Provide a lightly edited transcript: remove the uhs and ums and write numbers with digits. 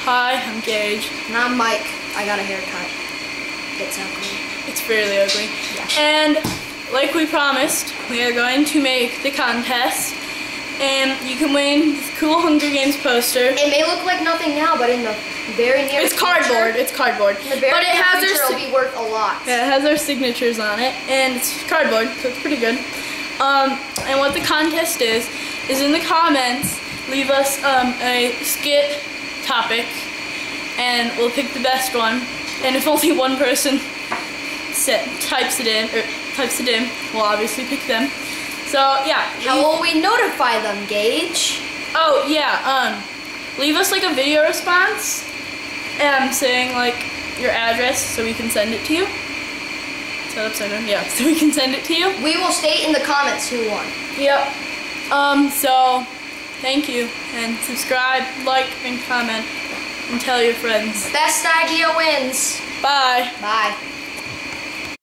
Hi, I'm Gage. And I'm Mike. I got a haircut. It's ugly. It's fairly ugly. Yeah. And like we promised, we are going to make the contest. And you can win this cool Hunger Games poster. It may look like nothing now, but in the very near It's cardboard. It's cardboard. In the very but it near has future, our it'll be worth a lot. Yeah, it has our signatures on it, and it's cardboard, so it's pretty good. And what the contest is in the comments, leave us a skit topic, and we'll pick the best one. And if only one person types it in, we'll obviously pick them. So yeah. How will we notify them, Gage? Oh yeah. Leave us like a video response, saying like your address so we can send it to you. Is that upside down? Yeah, so we can send it to you. We will state in the comments who won. Yep. So thank you, and subscribe, like, and comment, and tell your friends. Best idea wins. Bye. Bye.